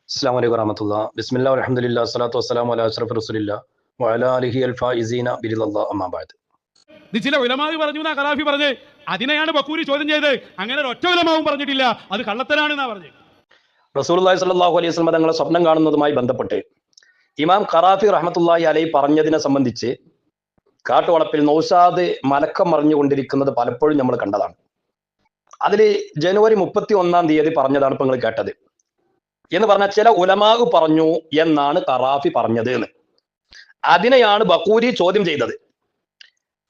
അസ്സലാമു അലൈക്കും വറഹ്മത്തുള്ളാഹി. ബിസ്മില്ലാഹിർ അൽഹംദുലില്ലാഹി വസ്സലാത്തു വസ്സലാമു അലാ അഷ്റഫിർ റസൂലില്ലാഹി വഅലാ ആലിഹി അൽ ഫായിസീന ബിരിദല്ലാഹി അമ്മാ ബഅദ്. ഇത് ചില ഉലമാവ് പറഞ്ഞു എന്നാ ഖറാഫി പറഞ്ഞ്, അതിനെയാണ് ബക്കൂരി ചോദ്യം ചെയ്ത്. അങ്ങനെ ഒറ്റ ഉലമാവും പറഞ്ഞിട്ടില്ല അത് കള്ളത്തരാണെന്നാ പറഞ്ഞു. റസൂലുള്ളാഹി സ്വല്ലല്ലാഹു അലൈഹി വസല്ലം തങ്ങളെ സ്വപ്നം കാണുന്നതുമായി ബന്ധപ്പെട്ട് ഇമാം ഖറാഫി റഹ്മത്തുള്ളാഹി അലൈഹി പറഞ്ഞതിനെ സംബന്ധിച്ച് കാട്ടുവളപ്പിൽ നൗഷാദ് മലക്കം മറിഞ്ഞുകൊണ്ടിരിക്കുന്നത് പലപ്പോഴും നമ്മൾ കണ്ടതാണ്. അതിൽ ജനുവരി 31 പറഞ്ഞതാണ് ഇപ്പൊ നിങ്ങൾ കേട്ടത് എന്ന് പറഞ്ഞാൽ ചില ഉലമാവ് പറഞ്ഞു എന്നാണ് ഖറാഫി പറഞ്ഞത് എന്ന്. അതിനെയാണ് ബക്കൂരി ചോദ്യം ചെയ്തത്.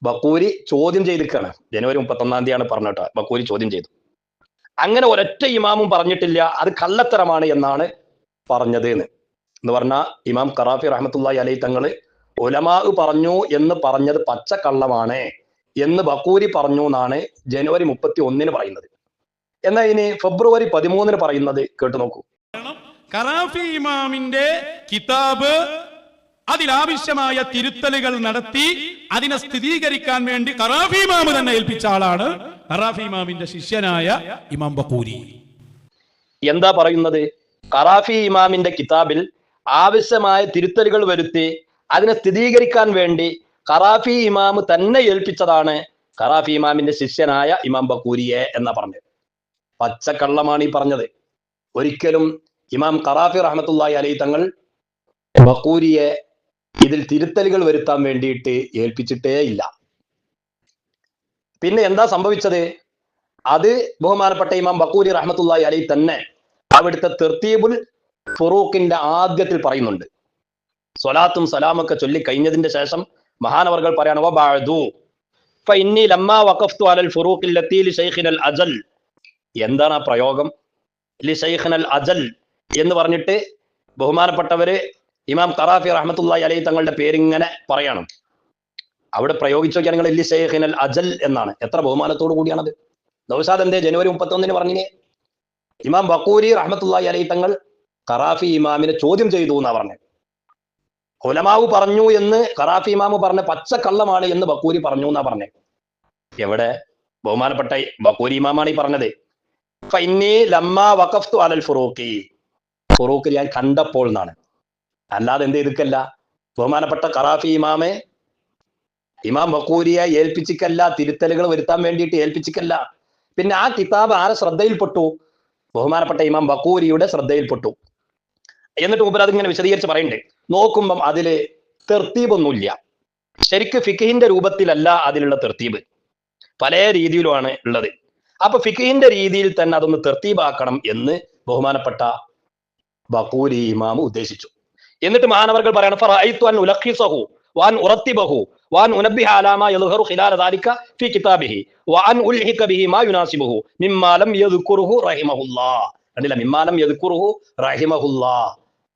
ബക്കൂരി ചോദ്യം ചെയ്തിരിക്കുകയാണ്. ജനുവരി 31 പറഞ്ഞിട്ട് ബക്കൂരി ചോദ്യം ചെയ്തു. അങ്ങനെ ഒരൊറ്റ ഇമാമും പറഞ്ഞിട്ടില്ല അത് കള്ളത്തരമാണ് എന്നാണ് പറഞ്ഞത് എന്ന് പറഞ്ഞാൽ ഇമാം ഖറാഫി റഹ്മത്തുള്ളാഹി അലൈഹി തങ്ങള് ഉലമാവ് പറഞ്ഞു എന്ന് പറഞ്ഞത് പച്ചക്കള്ളമാണ് എന്ന് ബക്കൂരി പറഞ്ഞു എന്നാണ് ജനുവരി 31 പറയുന്നത്. എന്നാൽ ഇനി ഫെബ്രുവരി 13 പറയുന്നത് കേട്ടു നോക്കൂ. ഖറാഫി ഇമാമിന്റെ കിതാബ് അതിലാവശ്യമായ തിരുത്തലുകൾ നടത്തി അതിനെ സ്ഥിരീകരിക്കാൻ വേണ്ടി ഖറാഫി ഇമാമ് തന്നെ ഏൽപ്പിച്ച ആളാണ് ഖറാഫി ഇമാമിന്റെ ശിഷ്യനായ ഇമാം ബക്കൂരി. എന്താ പറയുന്നത്? ഖറാഫി ഇമാമിന്റെ കിതാബിൽ ആവശ്യമായ തിരുത്തലുകൾ വരുത്തി അതിനെ സ്ഥിരീകരിക്കാൻ വേണ്ടി ഖറാഫി ഇമാമ് തന്നെ ഏൽപ്പിച്ചതാണ് ഖറാഫി ഇമാമിന്റെ ശിഷ്യനായ ഇമാം ബക്കൂരിയെ എന്നാ പറഞ്ഞത്. പച്ചക്കള്ളമാണ് ഈ പറഞ്ഞത്. ഒരിക്കലും ഇമാം ഖറാഫി റഹ്മത്തുള്ളാഹി അലൈഹി തങ്ങൾ ബക്കൂരിയെ ഇതിൽ തിരുത്തലുകൾ വരുത്താൻ വേണ്ടിയിട്ട് ഏൽപ്പിച്ചിട്ടേ ഇല്ല. പിന്നെ എന്താ സംഭവിച്ചത്? അത് ബഹുമാനപ്പെട്ട ഇമാം ബക്കൂരി റഹ്മത്തുള്ളാഹി അലൈഹി തന്നെ അവിടുത്തെ തർത്തീബുൽ ഫുറൂഖിന്റെ ആദ്യത്തിൽ പറയുന്നുണ്ട്. സ്വലാത്തും സലാമൊക്കെ ചൊല്ലി കഴിഞ്ഞതിന്റെ ശേഷം മഹാനവർകൾ പറയാണ് വബഅദു ഫഇന്നി ലമ്മാ വഖഫ്തു അലൽ ഫുറൂഖിൽ ലത്തി ലിശൈഖിനൽ അജൽ. എന്താണ് ആ പ്രയോഗം? ലിശൈഖിനൽ അജൽ എന്ന് പറഞ്ഞിട്ട് ബഹുമാനപ്പെട്ടവര് ഇമാം ഖറാഫി റഹ്മത്തുള്ളാഹി അലൈഹി തങ്ങളുടെ പേരിങ്ങനെ പറയണം. അവിടെ പ്രയോഗിച്ചു നോക്കിയാൽ നിങ്ങൾ ലിശൈഖിനൽ അജൽ എന്നാണ്. എത്ര ബഹുമാനത്തോടു കൂടിയാണത്. നൗഷാദ് എന്തേ ജനുവരി 31 പറഞ്ഞിനെ? ഇമാം ബക്കൂരി റഹ്മത്തുള്ളാഹി അലൈഹി തങ്ങൾ ഖറാഫി ഇമാമിനെ ചോദ്യം ചെയ്തു എന്നാ പറഞ്ഞത്. ഉലമാവ് പറഞ്ഞു എന്ന് ഖറാഫി ഇമാമ് പറഞ്ഞ പച്ചക്കള്ളമാണ് എന്ന് ബക്കൂരി പറഞ്ഞു എന്നാ പറഞ്ഞത്. എവിടെ? ബഹുമാനപ്പെട്ട ബക്കൂരി ഇമാമാണ് ഈ പറഞ്ഞത്. ഫഇന്നി ലമ്മാ വഖഫ്തു അലൽ ഫുറൂഖി, ഫുറൂഖിൽ ഞാൻ കണ്ടപ്പോൾ എന്നാണ്. അല്ലാതെ എന്ത് ചെയ്തിക്കല്ല. ബഹുമാനപ്പെട്ട ഖറാഫി ഇമാമെ ഇമാം ബക്കൂരിയെ ഏൽപ്പിച്ചിക്കല്ല, തിരുത്തലുകൾ വരുത്താൻ വേണ്ടിയിട്ട് ഏൽപ്പിച്ചിക്കല്ല. പിന്നെ ആ കിതാബ് ആരെ ശ്രദ്ധയിൽപ്പെട്ടു? ബഹുമാനപ്പെട്ട ഇമാം ബക്കൂരിയുടെ ശ്രദ്ധയിൽപ്പെട്ടു. എന്നിട്ട് മുമ്പ് അതിങ്ങനെ വിശദീകരിച്ച് പറയുന്നുണ്ട്. നോക്കുമ്പം അതില് തെർത്തീബൊന്നുമില്ല. ശരിക്ക് ഫിഖിന്റെ രൂപത്തിലല്ല അതിലുള്ള തെർത്തീബ്, പല രീതിയിലുമാണ് ഉള്ളത്. അപ്പൊ ഫിഖിന്റെ രീതിയിൽ തന്നെ അതൊന്ന് തെർത്തീബാക്കണം എന്ന് ബഹുമാനപ്പെട്ട ബക്കൂരി ഇമാം ഉദ്ദേശിച്ചു. എന്നിട്ട് മഹാനവർകൾ പറയാണ് ഫറഅയ്തു അൻ ഉലഖിസഹു വഅൻ ഉറത്തിബഹു വഅൻ ഉനബ്ബിഹ അലാ മാ യദ്ഹറു ഖിലാല ദാലിക ഫീ കിതാബിഹി വഅൻ ഉൽഹിക ബിഹി മാ യുനാസിബുഹു മിമ്മാ ലം യദ്കുറുഹു റഹിമഹുല്ലാഹ്. കണ്ടില്ല, മിമ്മാ ലം യദ്കുറുഹു റഹിമഹുല്ലാഹ്.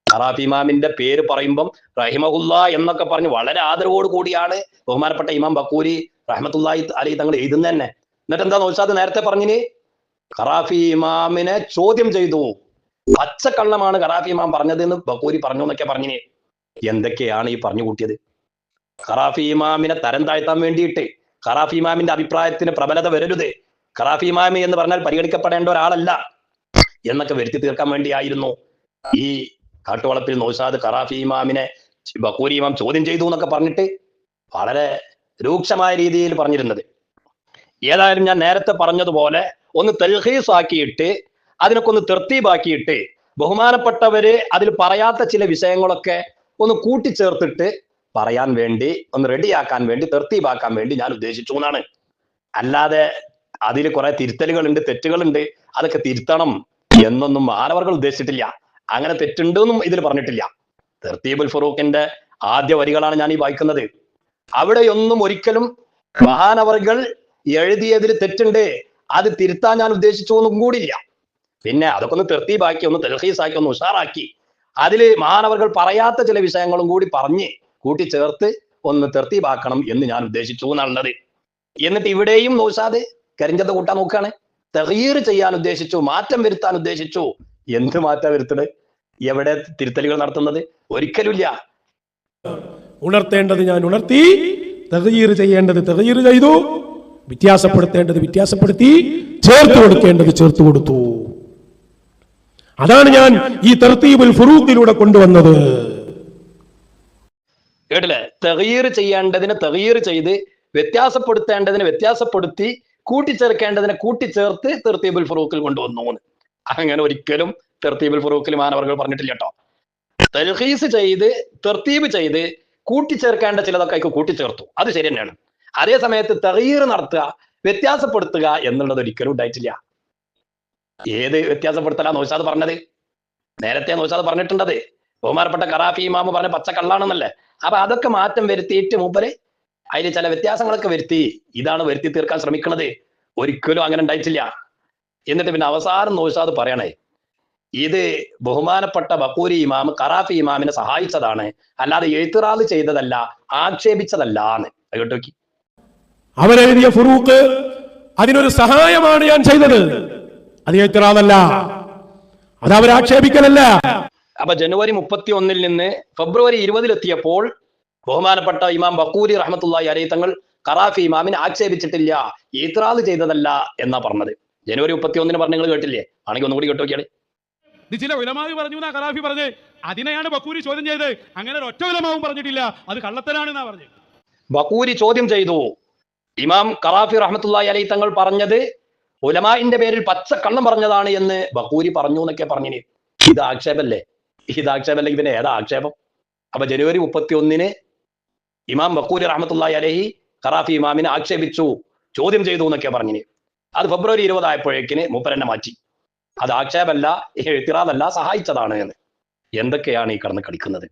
ഖറാഫി ഇമാമിന്റെ പേര് പറയുമ്പം റഹിമഹുല്ലാഹ് എന്നൊക്കെ പറഞ്ഞ് വളരെ ആദരവോട് കൂടിയാണ് ബഹുമാനപ്പെട്ട ഇമാം ബക്കൂരി റഹ്മത്തുള്ളാഹി അലൈഹി തങ്ങൾ എഴുതുന്നത് തന്നെ. എന്നിട്ട് എന്താ നൗഷാദ് നേരത്തെ പറഞ്ഞിന്? ഖറാഫി ഇമാമിനെ ചോദ്യം ചെയ്തു. പച്ചക്കള്ളമാണ് ഖറാഫി ഇമാം പറഞ്ഞത് എന്ന് ബക്കൂരി പറഞ്ഞു എന്നൊക്കെ പറഞ്ഞിന്. എന്തൊക്കെയാണ് ഈ പറഞ്ഞു കൂട്ടിയത്? ഖറാഫി ഇമാമിനെ തരം താഴ്ത്താൻ വേണ്ടിയിട്ട്, ഖറാഫി ഇമാമിന്റെ അഭിപ്രായത്തിന് പ്രബലത വരരുത്, ഖറാഫി ഇമാമി എന്ന് പറഞ്ഞാൽ പരിഗണിക്കപ്പെടേണ്ട ഒരാളല്ല എന്നൊക്കെ വരുത്തി തീർക്കാൻ വേണ്ടിയായിരുന്നു ഈ കാട്ടുവളപ്പിൽ നൗഷാദ് ഖറാഫി ഇമാമിനെ ബക്കൂരി ഇമാം ചോദ്യം ചെയ്തു എന്നൊക്കെ പറഞ്ഞിട്ട് വളരെ രൂക്ഷമായ രീതിയിൽ പറഞ്ഞിരുന്നത്. ഏതായാലും ഞാൻ നേരത്തെ പറഞ്ഞതുപോലെ ഒന്ന് തൽഖീസ് ആക്കിയിട്ട് അതിനൊക്കെ ഒന്ന് തെർത്തീബാക്കിയിട്ട് ബഹുമാനപ്പെട്ടവര് അതിൽ പറയാത്ത ചില വിഷയങ്ങളൊക്കെ ഒന്ന് കൂട്ടിച്ചേർത്തിട്ട് പറയാൻ വേണ്ടി, ഒന്ന് റെഡിയാക്കാൻ വേണ്ടി, തെർത്തീബാക്കാൻ വേണ്ടി ഞാൻ ഉദ്ദേശിച്ചു എന്നാണ്. അല്ലാതെ അതിൽ കുറെ തിരുത്തലുകളുണ്ട്, തെറ്റുകളുണ്ട്, അതൊക്കെ തിരുത്തണം എന്നൊന്നും മാനവർകൾ ഉദ്ദേശിച്ചിട്ടില്ല. അങ്ങനെ തെറ്റുണ്ടെന്നും ഇതിൽ പറഞ്ഞിട്ടില്ല. തർത്തീബുൽ ഫുറൂഖിന്റെ ആദ്യ വരികളാണ് ഞാൻ ഈ വായിക്കുന്നത്. അവിടെയൊന്നും ഒരിക്കലും മഹാനവർകൾ എഴുതിയതിൽ തെറ്റുണ്ട്, അത് തിരുത്താൻ ഞാൻ ഉദ്ദേശിച്ചു ഒന്നും കൂടിയില്ല. പിന്നെ അതൊക്കെ ഒന്ന് തെർത്തീബാക്കി, ഒന്ന് തൽഖീസാക്കി, ഒന്ന് ഉഷാറാക്കി അതില് മഹാനവർകൾ പറയാത്ത ചില വിഷയങ്ങളും കൂടി പറഞ്ഞ് കൂട്ടിച്ചേർത്ത് ഒന്ന് തെർത്തീബാക്കണം എന്ന് ഞാൻ ഉദ്ദേശിച്ചു എന്നുള്ളത്. എന്നിട്ട് ഇവിടെയും നൗഷാദ് കരിഞ്ചന്ത കൂട്ടാൻ നോക്കുകയാണ്. തഗ്യീർ ചെയ്യാൻ ഉദ്ദേശിച്ചു, മാറ്റം വരുത്താൻ ഉദ്ദേശിച്ചു. എന്ത് മാറ്റം വരുത്തത്? എവിടെ തിരുത്തലുകൾ നടത്തുന്നത്? ഒരിക്കലുമില്ല. ഉണർത്തേണ്ടത് ഞാൻ ഉണർത്തി, തഗ്യീർ ചെയ്യേണ്ടത് തഗ്യീർ ചെയ്തു, വ്യത്യാസപ്പെടുത്തേണ്ടത് വ്യത്യാസപ്പെടുത്തി, ചേർത്ത് കൊടുക്കേണ്ടത് ചേർത്ത് കൊടുത്തു. അതാണ് ഞാൻ ഈ തർത്തീബുൽ ഫുറൂഖിലൂടെ കൊണ്ടുവന്നത്. കേട്ടില്ലേ? തഗ്യീർ ചെയ്യേണ്ടതിന് തഗ്യീർ ചെയ്ത് വ്യത്യാസപ്പെടുത്തേണ്ടതിന് വ്യത്യാസപ്പെടുത്തി കൂട്ടിച്ചേർക്കേണ്ടതിനെ കൂട്ടിച്ചേർത്ത് തർത്തീബുൽ ഫുറൂഖിൽ കൊണ്ടുവന്നു. അങ്ങനെ ഒരിക്കലും തർത്തീബുൽ ഫുറൂഖിൽ മാനവർകൾ പറഞ്ഞിട്ടില്ല കേട്ടോ. തൽഖീസ് ചെയ്ത് തർത്തീബ് ചെയ്ത് കൂട്ടിച്ചേർക്കേണ്ട ചിലതൊക്കെ കൂട്ടിച്ചേർത്തു, അത് ശരി തന്നെയാണ്. അതേ സമയത്ത് തഗ്യീർ നടത്തുക, വ്യത്യാസപ്പെടുത്തുക എന്നുള്ളത് ഒരിക്കലും ഉണ്ടായിട്ടില്ല. ഏത് വ്യത്യാസപ്പെടുത്തലാ നൗഷാദ് പറഞ്ഞത്? നേരത്തെ നൗഷാദ് പറഞ്ഞിട്ടുണ്ടത് ബഹുമാനപ്പെട്ട ഖറാഫി ഇമാം പറഞ്ഞ പച്ചക്കള്ളാണെന്നല്ലേ. അപ്പൊ അതൊക്കെ മാറ്റം വരുത്തിയിട്ട് മൂപ്പര് അതിൽ ചില വ്യത്യാസങ്ങളൊക്കെ വരുത്തി, ഇതാണ് വരുത്തി തീർക്കാൻ ശ്രമിക്കുന്നത്. ഒരിക്കലും അങ്ങനെ ഉണ്ടായിട്ടില്ല. എന്നിട്ട് പിന്നെ അവസാനം നൗഷാദ് പറയണേ, ഇത് ബഹുമാനപ്പെട്ട ബഖൂരി ഇമാം ഖറാഫി ഇമാമിനെ സഹായിച്ചതാണ്, അല്ലാതെ എഴുത്തിറാദ് ചെയ്തതല്ല, ആക്ഷേപിച്ചതല്ല എന്ന്. കേട്ടു നോക്കി. അവരെഴുതിയ ഫുറൂഖ് അതിനൊരു സഹായമാണ് ഞാൻ ചെയ്തത്, അത് എഴുത്തിറാദല്ല, അത് അവരാക്ഷേപിക്കലല്ല. അപ്പൊ ജനുവരി 31 നിന്ന് ഫെബ്രുവരി 20 എത്തിയപ്പോൾ ബഹുമാനപ്പെട്ട ഇമാം ബഖൂരി റഹ്മത്തുള്ളാഹി അലൈഹി തങ്ങൾ ഖറാഫി ഇമാമിനെ ആക്ഷേപിച്ചിട്ടില്ല, ഇത്റാദ് ചെയ്തതല്ല എന്നാ പറഞ്ഞത്. ജനുവരി 31 പറഞ്ഞ നിങ്ങൾ കേട്ടില്ലേ? ആണെങ്കിൽ ഒന്നുകൂടി കേട്ടു നോക്കിയാളെ. ഇത് ചില ഉലമാവ് പറഞ്ഞു എന്നാ ഖറാഫി പറഞ്ഞ്, അതിനെയാണ് ബക്കൂരി ചോദ്യം ചെയ്ത്. അങ്ങനെ ഒറ്റ ഉലമാവും പറഞ്ഞിട്ടില്ല അത് കള്ളത്തരാണെന്നാ പറഞ്ഞു. ബഖൂരി ചോദ്യം ചെയ്തു, ഇമാം ഖറാഫി റഹ്മത്തുള്ളാഹി അലൈഹി തങ്ങൾ പറഞ്ഞത് ഉലമാഇന്റെ പേരിൽ പച്ചക്കള്ളം പറഞ്ഞതാണ് എന്ന് ബഖൂരി പറഞ്ഞു എന്നൊക്കെ പറഞ്ഞിന്. ഇത് ആക്ഷേപല്ലേ? ഇത് ആക്ഷേപല്ലെങ്കിൽ പിന്നെ ഏതാ ആക്ഷേപം? അപ്പൊ ജനുവരി 31 ഇമാം ബഖൂരി റഹ്മത്തുള്ളാഹി അലൈഹി ഖറാഫി ഇമാമിനെ ആക്ഷേപിച്ചു, ചോദ്യം ചെയ്തു എന്നൊക്കെ പറഞ്ഞിന്. അത് ഫെബ്രുവരി 20 ആയപ്പോഴേക്കിന് മൂപ്പരെന്നെ മാറ്റി. അത് ആക്ഷേപമല്ല, ഇത്തിറാദല്ല, സഹായിച്ചതാണ് എന്ന്. എന്തൊക്കെയാണ് ഈ കടന്ന് കളിക്കുന്നത്?